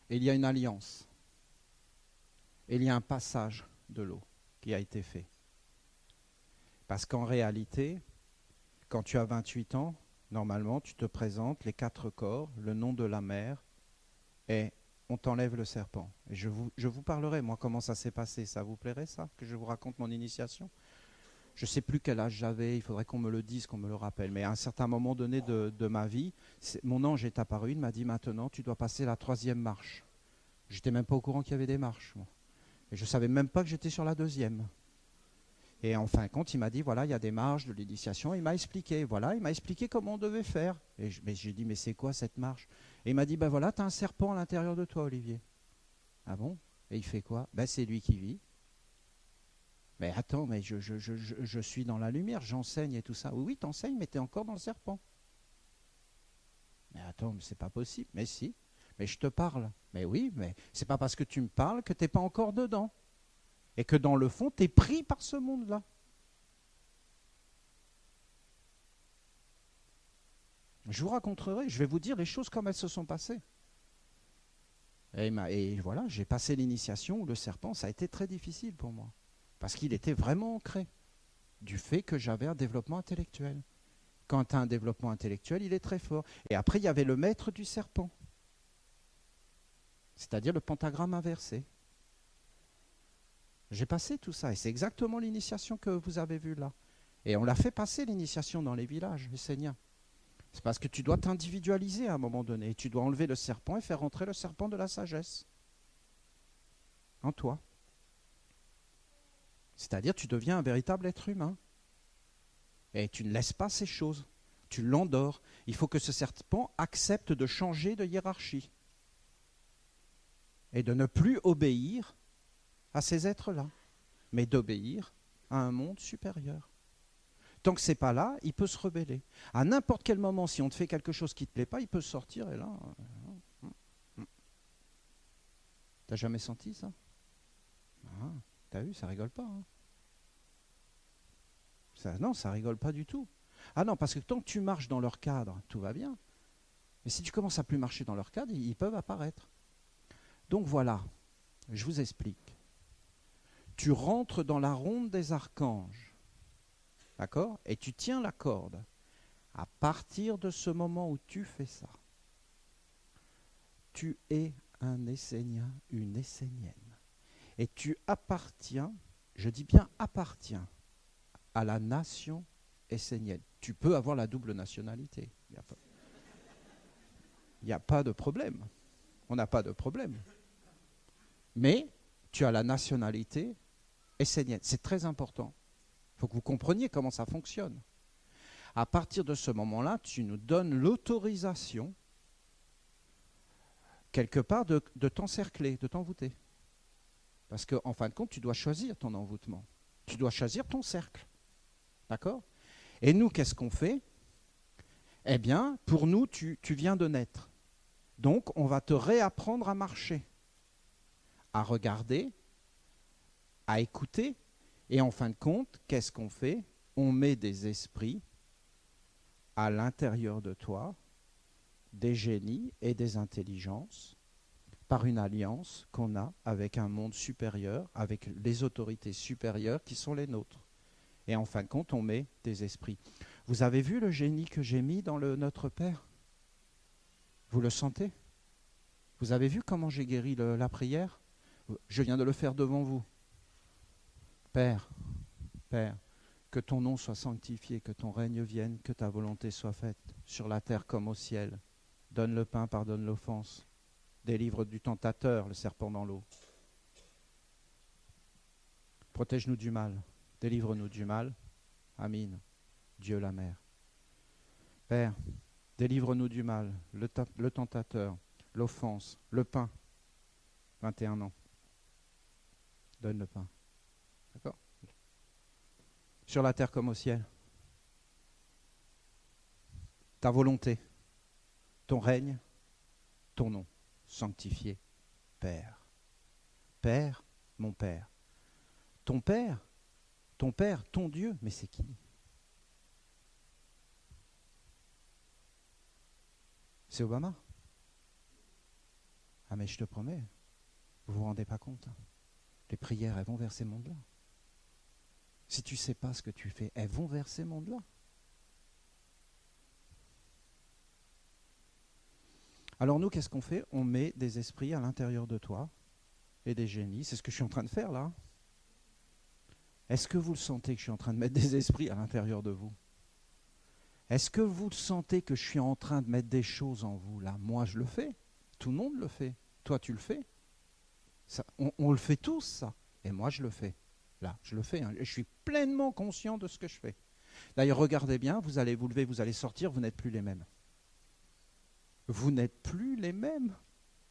Et il y a une alliance. Et il y a un passage de l'eau qui a été fait. Parce qu'en réalité, quand tu as 28 ans, normalement, tu te présentes les 4 corps, le nom de la mer, et on t'enlève le serpent. Et je vous parlerai, moi, comment ça s'est passé. Ça vous plairait, ça, que je vous raconte mon initiation? Je ne sais plus quel âge j'avais, il faudrait qu'on me le dise, qu'on me le rappelle. Mais à un certain moment donné de ma vie, mon ange est apparu, il m'a dit, maintenant, tu dois passer la 3e marche. J'étais même pas au courant qu'il y avait des marches, moi. Et je ne savais même pas que j'étais sur la 2e. Et en fin de compte, il m'a dit, voilà, il y a des marches de l'initiation. Il m'a expliqué, voilà, il m'a expliqué comment on devait faire. Et j'ai dit, mais c'est quoi cette marche? Et il m'a dit, ben voilà, tu as un serpent à l'intérieur de toi, Olivier. Ah bon? Et il fait quoi? Ben c'est lui qui vit. Mais attends, mais je suis dans la lumière, j'enseigne et tout ça. Oui, oui, t'enseignes, mais t'es encore dans le serpent. Mais attends, mais c'est pas possible. Mais si, mais je te parle. Mais oui, mais c'est pas parce que tu me parles que t'es pas encore dedans. Et que dans le fond, t'es pris par ce monde-là. Je vous raconterai, je vais vous dire les choses comme elles se sont passées. Et voilà, j'ai passé l'initiation où le serpent, ça a été très difficile pour moi. Parce qu'il était vraiment ancré du fait que j'avais un développement intellectuel. Quand tu as un développement intellectuel, il est très fort. Et après, il y avait le maître du serpent, c'est-à-dire le pentagramme inversé. J'ai passé tout ça, et c'est exactement l'initiation que vous avez vue là. Et on l'a fait passer, l'initiation, dans les villages esséniens. C'est parce que tu dois t'individualiser à un moment donné. Tu dois enlever le serpent et faire rentrer le serpent de la sagesse en toi. C'est-à-dire tu deviens un véritable être humain. Et tu ne laisses pas ces choses. Tu l'endors. Il faut que ce serpent accepte de changer de hiérarchie. Et de ne plus obéir à ces êtres-là, mais d'obéir à un monde supérieur. Tant que ce n'est pas là, il peut se rebeller. À n'importe quel moment, si on te fait quelque chose qui ne te plaît pas, il peut sortir et là... T'as jamais senti ça? Ah, t'as vu, ça rigole pas. Hein. Non, ça rigole pas du tout. Ah non, parce que tant que tu marches dans leur cadre, tout va bien. Mais si tu commences à plus marcher dans leur cadre, ils peuvent apparaître. Donc voilà, je vous explique. Tu rentres dans la ronde des archanges, d'accord? Et tu tiens la corde. À partir de ce moment où tu fais ça, tu es un Essénien, une Essénienne. Et tu appartiens, je dis bien appartiens, à la nation essénienne. Tu peux avoir la double nationalité. Il n'y a pas de problème. On n'a pas de problème. Mais tu as la nationalité essénienne. C'est très important. Il faut que vous compreniez comment ça fonctionne. À partir de ce moment-là, tu nous donnes l'autorisation, quelque part, de t'encercler, de t'envoûter. Parce qu'en fin de compte, tu dois choisir ton envoûtement. Tu dois choisir ton cercle. D'accord? Et nous, qu'est-ce qu'on fait? Eh bien, pour nous, tu viens de naître. Donc, on va te réapprendre à marcher, à regarder, à écouter. Et en fin de compte, qu'est-ce qu'on fait? On met des esprits à l'intérieur de toi, des génies et des intelligences, par une alliance qu'on a avec un monde supérieur, avec les autorités supérieures qui sont les nôtres. Et en fin de compte, on met des esprits. Vous avez vu le génie que j'ai mis dans le Notre Père? Vous le sentez? Vous avez vu comment j'ai guéri la prière? Je viens de le faire devant vous. Père, Père, que ton nom soit sanctifié, que ton règne vienne, que ta volonté soit faite, sur la terre comme au ciel. Donne le pain, pardonne l'offense. Délivre du tentateur, le serpent dans l'eau. Protège-nous du mal. Délivre-nous du mal. Amin. Dieu la mère. Père, délivre-nous du mal, le tentateur, l'offense, le pain. 21 ans. Donne le pain. D'accord? Sur la terre comme au ciel. Ta volonté, ton règne, ton nom, sanctifié, Père. Père, mon Père. Ton Père, ton Dieu, mais c'est qui? C'est Obama. Ah mais je te promets, vous ne vous rendez pas compte. Les prières, elles vont vers ces mondes-là. Si tu ne sais pas ce que tu fais, elles vont vers ces mondes-là. Alors nous, qu'est-ce qu'on fait? On met des esprits à l'intérieur de toi et des génies. C'est ce que je suis en train de faire là. Est-ce que vous le sentez que je suis en train de mettre des esprits à l'intérieur de vous? Est-ce que vous le sentez que je suis en train de mettre des choses en vous là? Moi, je le fais. Tout le monde le fait. Toi, tu le fais. Ça, on le fait tous, ça. Et moi, je le fais. Là, je le fais. Hein. Je suis pleinement conscient de ce que je fais. D'ailleurs, regardez bien, vous allez vous lever, vous allez sortir, vous n'êtes plus les mêmes. Vous n'êtes plus les mêmes.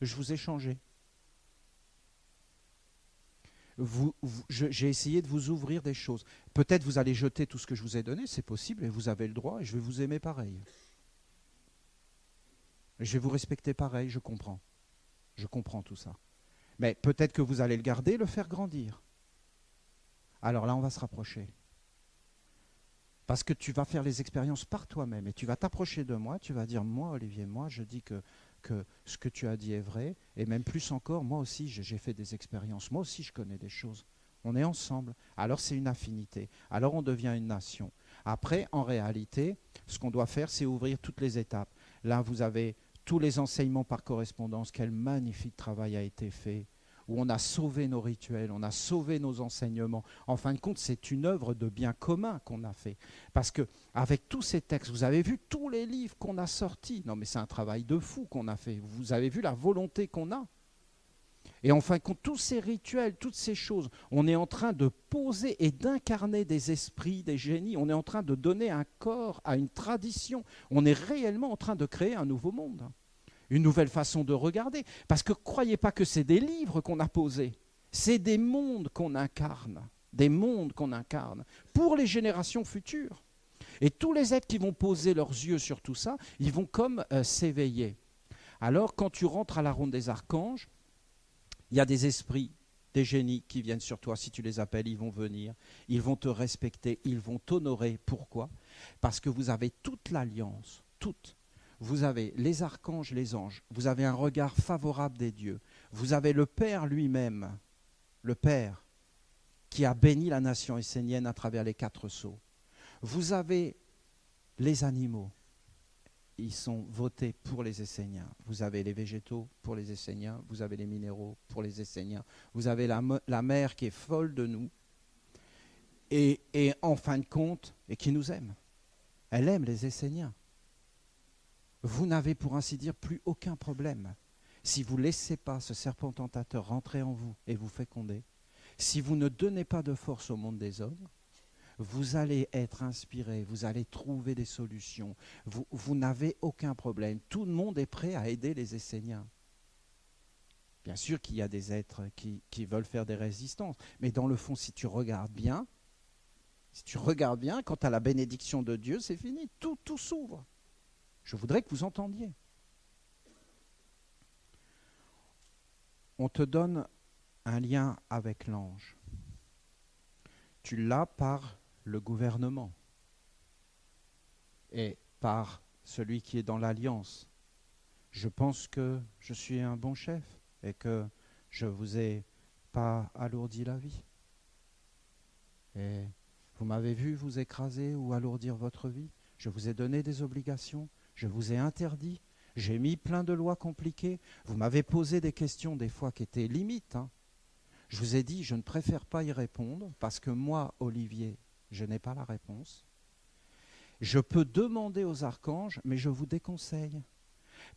Je vous ai changé. J'ai essayé de vous ouvrir des choses. Peut-être vous allez jeter tout ce que je vous ai donné, c'est possible, et vous avez le droit, et je vais vous aimer pareil. Je vais vous respecter pareil, je comprends. Je comprends tout ça. Mais peut-être que vous allez le garder, le faire grandir. Alors là, on va se rapprocher. Parce que tu vas faire les expériences par toi-même, et tu vas t'approcher de moi, tu vas dire, moi, Olivier, moi, je dis que ce que tu as dit est vrai, et même plus encore, moi aussi, j'ai fait des expériences, moi aussi, je connais des choses. On est ensemble. Alors, c'est une affinité. Alors, on devient une nation. Après, en réalité, ce qu'on doit faire, c'est ouvrir toutes les étapes. Là, vous avez tous les enseignements par correspondance. Quel magnifique travail a été fait, où on a sauvé nos rituels, on a sauvé nos enseignements. En fin de compte, c'est une œuvre de bien commun qu'on a fait. Parce que avec tous ces textes, vous avez vu tous les livres qu'on a sortis. Non, mais c'est un travail de fou qu'on a fait. Vous avez vu la volonté qu'on a. Et en fin de compte, tous ces rituels, toutes ces choses, on est en train de poser et d'incarner des esprits, des génies. On est en train de donner un corps à une tradition. On est réellement en train de créer un nouveau monde. Une nouvelle façon de regarder. Parce que croyez pas que c'est des livres qu'on a posés, c'est des mondes qu'on incarne, des mondes qu'on incarne pour les générations futures. Et tous les êtres qui vont poser leurs yeux sur tout ça, ils vont comme s'éveiller. Alors quand tu rentres à la ronde des archanges, il y a des esprits, des génies qui viennent sur toi. Si tu les appelles, ils vont venir, ils vont te respecter, ils vont t'honorer. Pourquoi? Parce que vous avez toute l'alliance, toute. Vous avez les archanges, les anges, vous avez un regard favorable des dieux, vous avez le Père lui-même, le Père qui a béni la nation essénienne à travers les 4 sceaux. Vous avez les animaux, ils sont votés pour les Esséniens. Vous avez les végétaux pour les Esséniens, vous avez les minéraux pour les Esséniens, vous avez la mer qui est folle de nous et en fin de compte, et qui nous aime. Elle aime les Esséniens. Vous n'avez pour ainsi dire plus aucun problème. Si vous ne laissez pas ce serpent tentateur rentrer en vous et vous féconder, si vous ne donnez pas de force au monde des hommes, vous allez être inspiré, vous allez trouver des solutions. Vous n'avez aucun problème. Tout le monde est prêt à aider les Esséniens. Bien sûr qu'il y a des êtres qui veulent faire des résistances, mais dans le fond, si tu regardes bien, quant à la bénédiction de Dieu, c'est fini. Tout s'ouvre. Je voudrais que vous entendiez. On te donne un lien avec l'ange. Tu l'as par le gouvernement et par celui qui est dans l'alliance. Je pense que je suis un bon chef et que je ne vous ai pas alourdi la vie. Et vous m'avez vu vous écraser ou alourdir votre vie. Je vous ai donné des obligations. Je vous ai interdit, j'ai mis plein de lois compliquées. Vous m'avez posé des questions des fois qui étaient limites. Je vous ai dit, je ne préfère pas y répondre parce que moi, Olivier, je n'ai pas la réponse. Je peux demander aux archanges, mais je vous déconseille.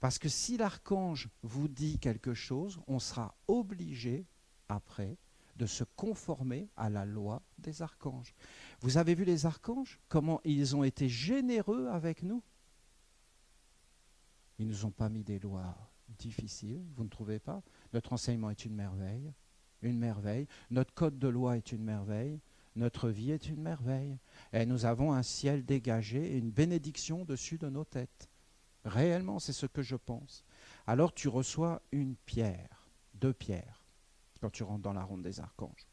Parce que si l'archange vous dit quelque chose, on sera obligé, après, de se conformer à la loi des archanges. Vous avez vu les archanges, comment ils ont été généreux avec nous? Ils ne nous ont pas mis des lois difficiles, vous ne trouvez pas? Notre enseignement est une merveille, une merveille. Notre code de loi est une merveille, notre vie est une merveille. Et nous avons un ciel dégagé et une bénédiction dessus de nos têtes. Réellement, c'est ce que je pense. Alors tu reçois une pierre, 2 pierres, quand tu rentres dans la ronde des archanges.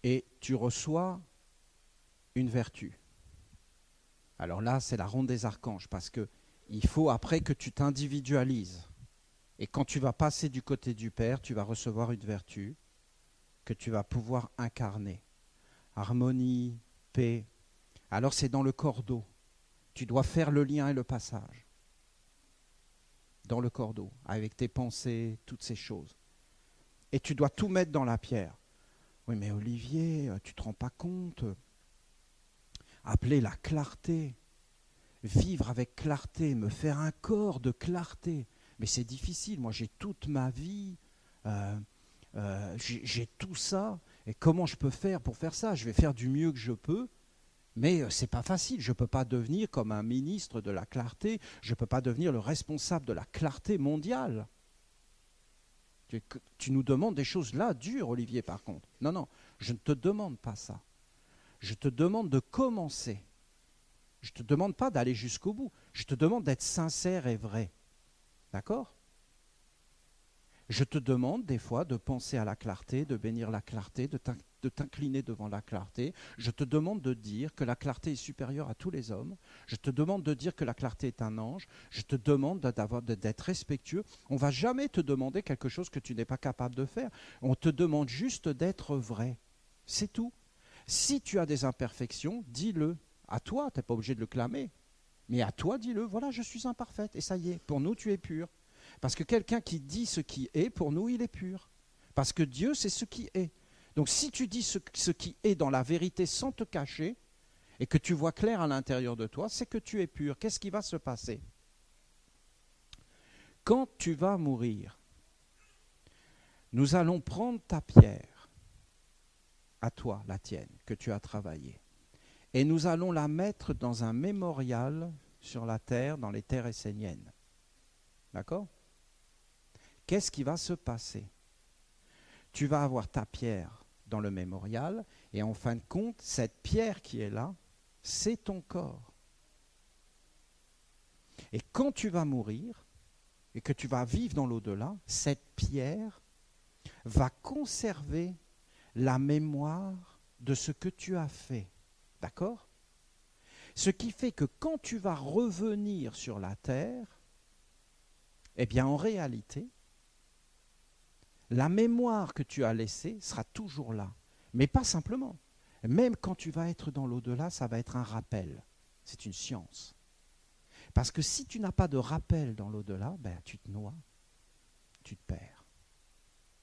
Et tu reçois une vertu. Alors là, c'est la ronde des archanges, parce qu'ils il faut après que tu t'individualises. Et quand tu vas passer du côté du Père, tu vas recevoir une vertu que tu vas pouvoir incarner. Harmonie, paix. Alors c'est dans le cordeau. Tu dois faire le lien et le passage. Dans le cordeau, avec tes pensées, toutes ces choses. Et tu dois tout mettre dans la pierre. Oui, mais Olivier, tu ne te rends pas compte. Appeler la clarté. Vivre avec clarté, me faire un corps de clarté. Mais c'est difficile. Moi, j'ai toute ma vie. J'ai tout ça. Et comment je peux faire pour faire ça? Je vais faire du mieux que je peux. Mais ce n'est pas facile. Je ne peux pas devenir comme un ministre de la clarté. Je ne peux pas devenir le responsable de la clarté mondiale. Tu nous demandes des choses là, dures, Olivier, par contre. Non, non, je ne te demande pas ça. Je te demande de commencer. Je ne te demande pas d'aller jusqu'au bout. Je te demande d'être sincère et vrai. D'accord? Je te demande des fois de penser à la clarté, de bénir la clarté, de t'incliner devant la clarté. Je te demande de dire que la clarté est supérieure à tous les hommes. Je te demande de dire que la clarté est un ange. Je te demande d'être respectueux. On ne va jamais te demander quelque chose que tu n'es pas capable de faire. On te demande juste d'être vrai. C'est tout. Si tu as des imperfections, dis-le. À toi, tu n'es pas obligé de le clamer. Mais à toi, dis-le. Voilà, je suis imparfaite. Et ça y est, pour nous, tu es pur. Parce que quelqu'un qui dit ce qui est, pour nous, il est pur. Parce que Dieu, c'est ce qui est. Donc si tu dis ce qui est dans la vérité sans te cacher, et que tu vois clair à l'intérieur de toi, c'est que tu es pur. Qu'est-ce qui va se passer? Quand tu vas mourir, nous allons prendre ta pierre, à toi, la tienne, que tu as travaillée, et nous allons la mettre dans un mémorial sur la terre, dans les terres esséniennes. D'accord? Qu'est-ce qui va se passer? Tu vas avoir ta pierre dans le mémorial, et en fin de compte, cette pierre qui est là, c'est ton corps. Et quand tu vas mourir, et que tu vas vivre dans l'au-delà, cette pierre va conserver la mémoire de ce que tu as fait. D'accord? Ce qui fait que quand tu vas revenir sur la terre, eh bien en réalité, la mémoire que tu as laissée sera toujours là. Mais pas simplement. Même quand tu vas être dans l'au-delà, ça va être un rappel. C'est une science. Parce que si tu n'as pas de rappel dans l'au-delà, ben, tu te noies, tu te perds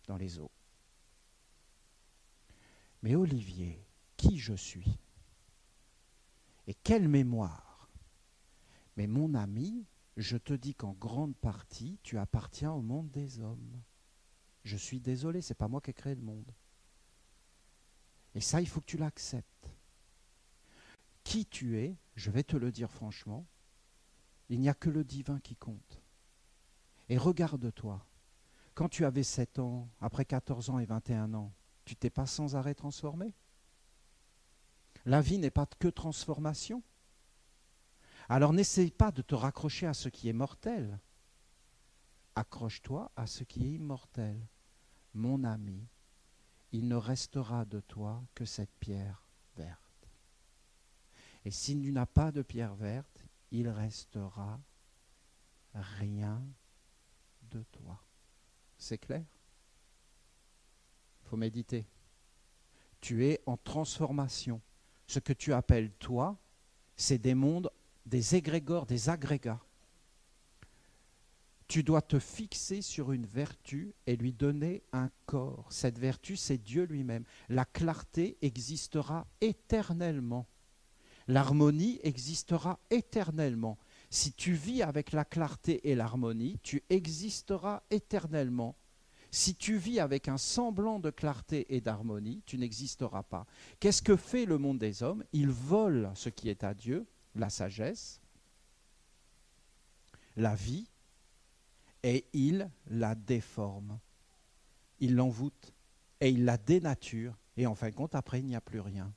dans les eaux. Mais Olivier, qui je suis? Et quelle mémoire? Mais mon ami, je te dis qu'en grande partie, tu appartiens au monde des hommes. Je suis désolé, ce n'est pas moi qui ai créé le monde. Et ça, il faut que tu l'acceptes. Qui tu es, je vais te le dire franchement, il n'y a que le divin qui compte. Et regarde-toi, quand tu avais 7 ans, après 14 ans et 21 ans, tu t'es pas sans arrêt transformé? La vie n'est pas que transformation. Alors n'essaye pas de te raccrocher à ce qui est mortel. Accroche-toi à ce qui est immortel. Mon ami, il ne restera de toi que cette pierre verte. Et s'il n'y a pas de pierre verte, il restera rien de toi. C'est clair? Il faut méditer. Tu es en transformation. Ce que tu appelles toi, c'est des mondes, des égrégores, des agrégats. Tu dois te fixer sur une vertu et lui donner un corps. Cette vertu, c'est Dieu lui-même. La clarté existera éternellement. L'harmonie existera éternellement. Si tu vis avec la clarté et l'harmonie, tu existeras éternellement. Si tu vis avec un semblant de clarté et d'harmonie, tu n'existeras pas. Qu'est-ce que fait le monde des hommes? Il vole ce qui est à Dieu, la sagesse, la vie, et il la déforme. Il l'envoûte et il la dénature. Et en fin de compte, après, il n'y a plus rien.